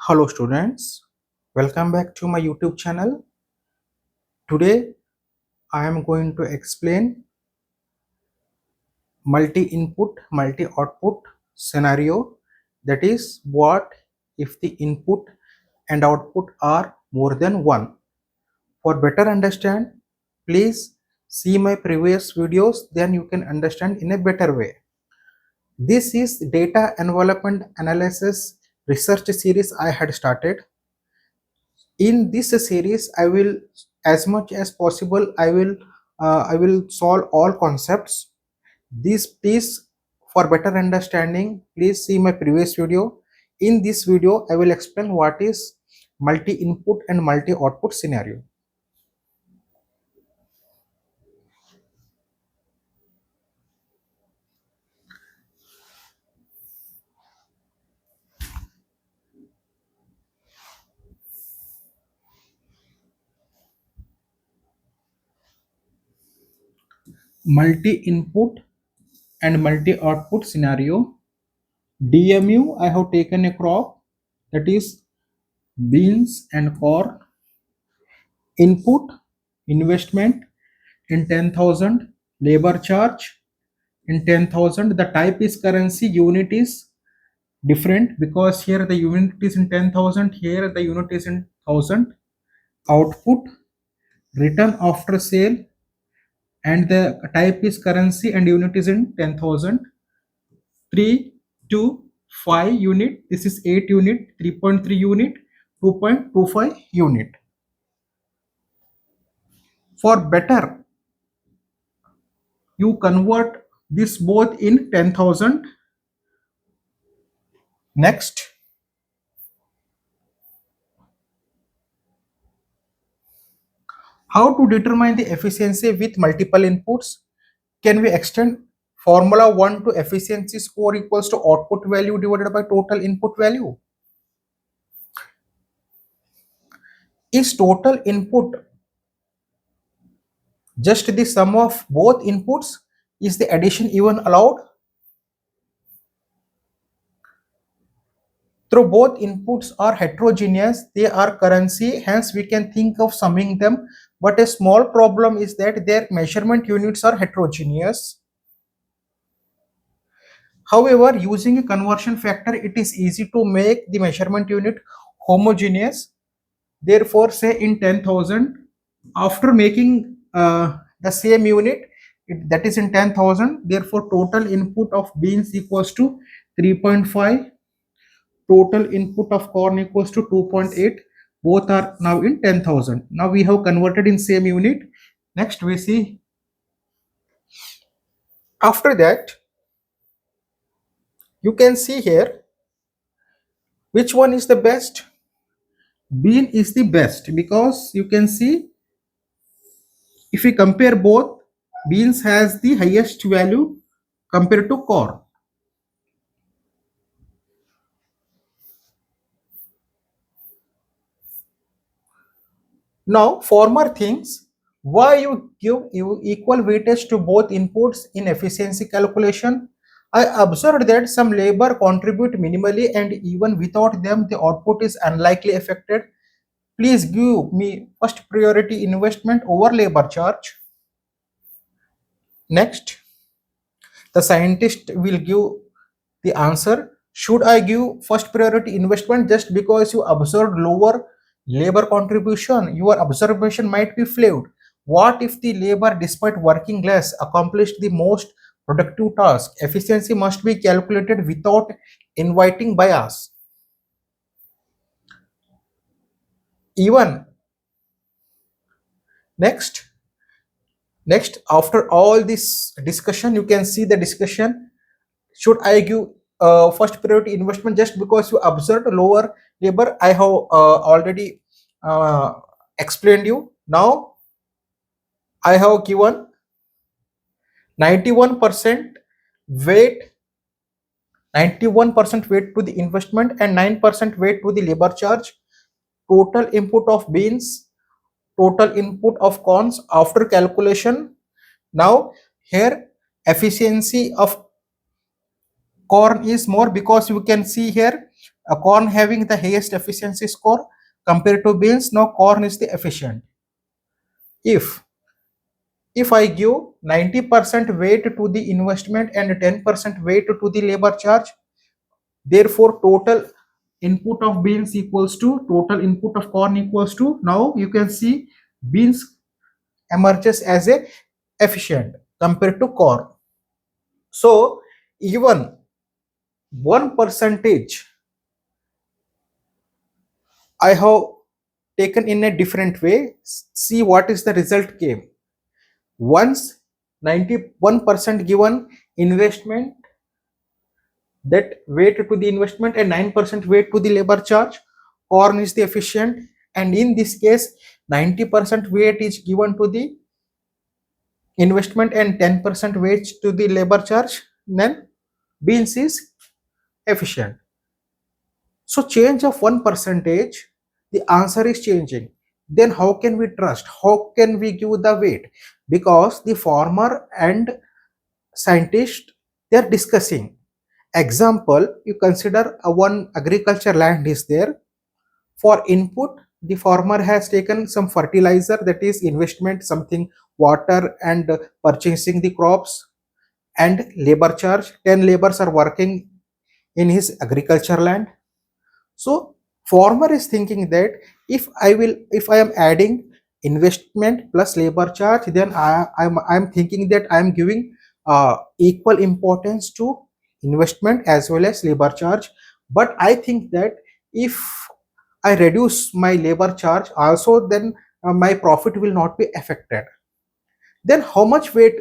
Hello students, welcome back to my YouTube channel. Today I am going to explain multi-input, multi-output scenario, that is what if the input and output are more than one. For better understand, please see my previous videos, then you can understand in a better way. This is Data Envelopment Analysis research series I had started. In this series I will, as much as possible, I will solve all concepts. This, please, for better understanding, please see my previous video. In this video I will explain what is multi input and multi output scenario. Multi input and multi output scenario. DMU, I have taken a crop, that is beans and corn. Input investment in 10,000, labor charge in 10,000. The type is currency, unit is different because here the unit is in 10,000, here the unit is in 1,000. Output return after sale, and the type is currency and unit is in 10,000. 3 2 5 unit, this is 8 unit, 3.3 unit, 2.25 unit. For better, you convert this both in 10,000. Next, how to determine the efficiency with multiple inputs? Can we extend formula 1 to efficiency score equals to output value divided by total input value? Is total input just the sum of both inputs? Is the addition even allowed? Though both inputs are heterogeneous, they are currency, hence we can think of summing them, but a small problem is that their measurement units are heterogeneous. However, using a conversion factor, it is easy to make the measurement unit homogeneous. Therefore, say in 10,000, after making the same unit, that is in 10,000, therefore total input of beans equals to 3.5, total input of corn equals to 2.8. Both are now in 10,000. Now we have converted in same unit. Next we see, after that you can see here which one is the best. Bean is the best because you can see, if we compare both, beans has the highest value compared to corn. Now former things, why you give equal weightage to both inputs in efficiency calculation? I observed that some labor contribute minimally and even without them the output is unlikely affected. Please give me first priority investment over labor charge. Next, the scientist will give the answer. Should I give first priority investment just because you observed lower labor contribution? Your observation might be flawed. What if the labor, despite working less, accomplished the most productive task? Efficiency must be calculated without inviting bias. Even next, after all this discussion, you can see the discussion. Should I give first priority investment just because you observed lower labor? I have already explained you. Now I have given 91% weight, 91% weight to the investment and 9% weight to the labor charge. Total input of beans, total input of corns after calculation. Now here efficiency of corn is more because you can see here a corn having the highest efficiency score compared to beans. Now corn is the efficient. If I give 90% weight to the investment and 10% weight to the labor charge, therefore total input of beans equals to total input of corn equals to, now you can see beans emerges as a efficient compared to corn. So even 1% I have taken in a different way. See what is the result came. Once 91% given investment, that weight to the investment, and 9% weight to the labor charge, corn is the efficient. And in this case 90% weight is given to the investment and 10% weight to the labor charge, then beans is efficient. So change of 1%, the answer is changing. Then how can we trust? How can we give the weight? Because the farmer and scientist, they are discussing. Example, you consider one agriculture land is there. For input, the farmer has taken some fertilizer, that is investment, something water and purchasing the crops, and labor charge. 10 laborers are working in his agriculture land. So farmer is thinking that if I am adding investment plus labor charge, then I'm thinking that I'm giving equal importance to investment as well as labor charge. But I think that if I reduce my labor charge also, then my profit will not be affected. Then how much weight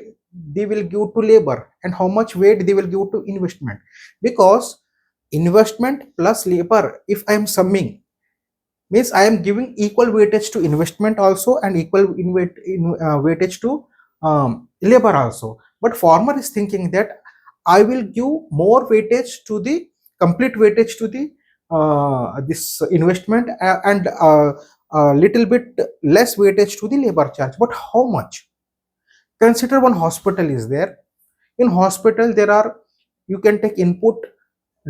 they will give to labor and how much weight they will give to investment? Because investment plus labor, if I am summing, means I am giving equal weightage to investment also and equal weightage to labor also. But farmer is thinking that I will give more weightage to the complete weightage to the this investment and a little bit less weightage to the labor charge. But how much? Consider one hospital is there. In hospital there are, you can take input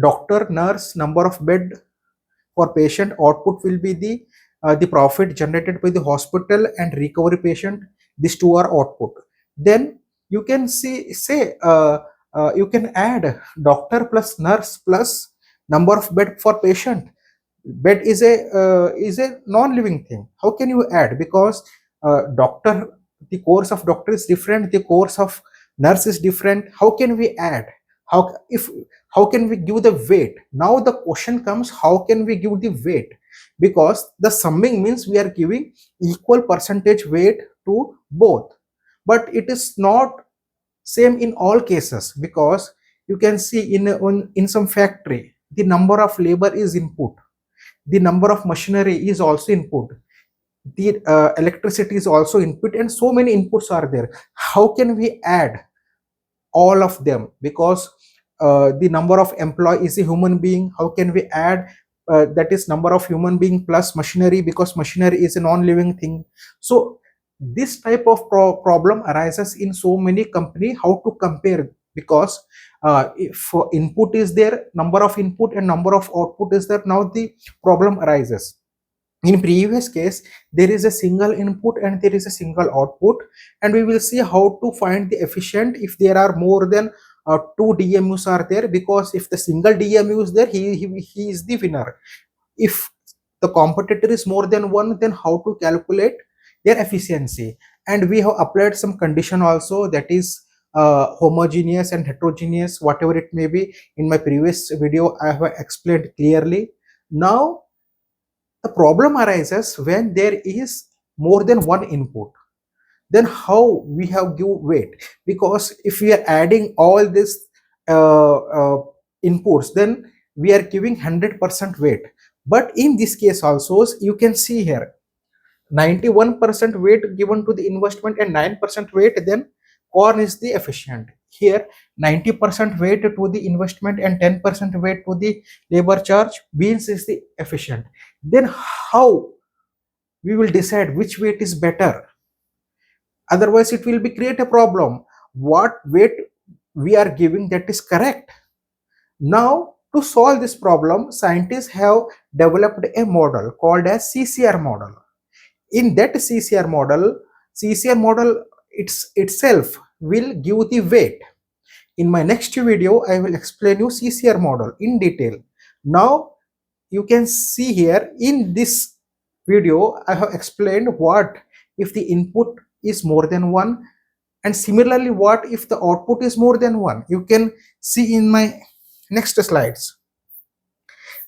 doctor, nurse, number of bed. For patient, output will be the profit generated by the hospital and recovery patient. These two are output. Then you can see, say you can add doctor plus nurse plus number of bed for patient. Bed is a non-living thing. How can you add? Because doctor, the course of doctor is different, the course of nurse is different. How can we add? How can we give the weight? Now the question comes, how can we give the weight? Because the summing means we are giving equal percentage weight to both, but it is not same in all cases. Because you can see in some factory the number of labor is input, the number of machinery is also input, the electricity is also input, and so many inputs are there. How can we add all of them? Because the number of employee is a human being. How can we add that is number of human being plus machinery, because machinery is a non-living thing. So this type of problem arises in so many company. How to compare? Because if input is there, number of input and number of output is there, now the problem arises. In previous case there is a single input and there is a single output, and we will see how to find the efficient if there are more than two DMUs are there. Because if the single DMU is there, he is the winner. If the competitor is more than one, then how to calculate their efficiency? And we have applied some condition also, that is homogeneous and heterogeneous, whatever it may be. In my previous video I have explained clearly. Now the problem arises when there is more than one input. Then how we have give weight? Because if we are adding all this inputs, then we are giving 100% weight. But in this case also, you can see here 91% weight given to the investment and 9% weight, then corn is the efficient. Here 90% weight to the investment and 10% weight to the labor charge, beans is the efficient. Then how we will decide which weight is better? Otherwise it will be create a problem. What weight we are giving, that is correct? Now To solve this problem, scientists have developed a model called as CCR model. In that CCR model itself will give the weight. In my next video, I will explain you CCR model in detail. Now, you can see here in this video, I have explained what if the input is more than one, and similarly, what if the output is more than one. You can see in my next slides.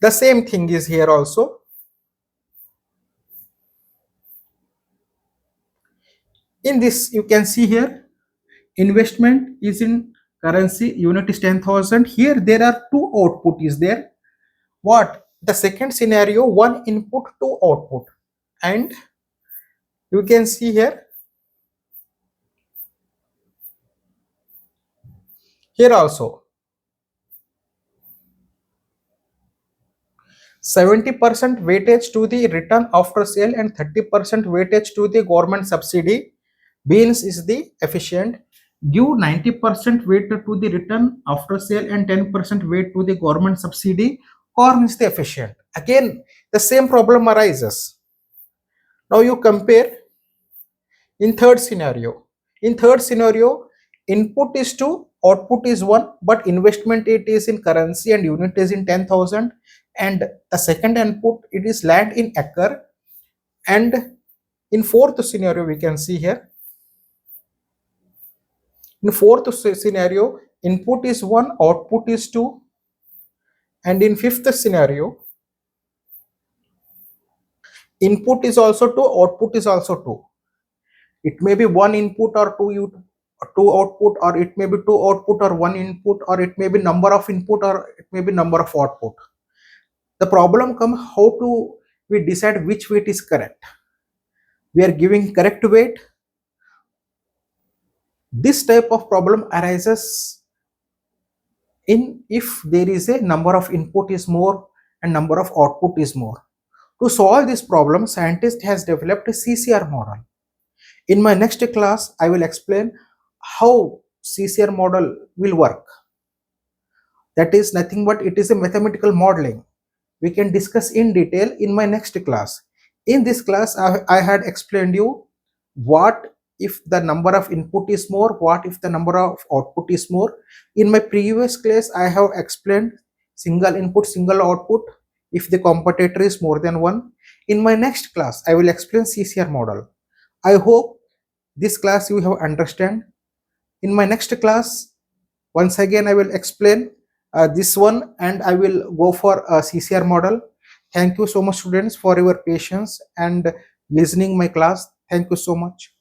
The same thing is here also. In this, you can see here, investment is in currency, unit is 10,000. Here there are two output is there. What? The second scenario, one input, two output. And you can see here also 70% weightage to the return after sale and 30% weightage to the government subsidy. Beans is the efficient. Give 90% weight to the return after sale and 10% weight to the government subsidy. Corn is the efficient. Again, the same problem arises. Now you compare in third scenario. In third scenario, input is 2, output is 1, but investment it is in currency and unit is in 10,000. And the second input, it is land in acre. And in fourth scenario, we can see here. In fourth scenario, input is 1, output is 2. And in fifth scenario, input is also 2, output is also 2. It may be one input or two output, or it may be two output or one input, or it may be number of input, or it may be number of output. The problem comes how to we decide which weight is correct. We are giving correct weight. This type of problem arises in if there is a number of input is more and number of output is more. To solve this problem, scientist has developed a CCR model. In my next class, I will explain how CCR model will work. That is nothing but it is a mathematical modeling. We can discuss in detail in my next class. In this class, I had explained you what if the number of input is more, what if the number of output is more. In my previous class, I have explained single input, single output if the competitor is more than one. In my next class, I will explain CCR model. I hope this class you have understand. In my next class, once again I will explain this one, and I will go for a CCR model. Thank you so much, students, for your patience and listening my class. Thank you so much.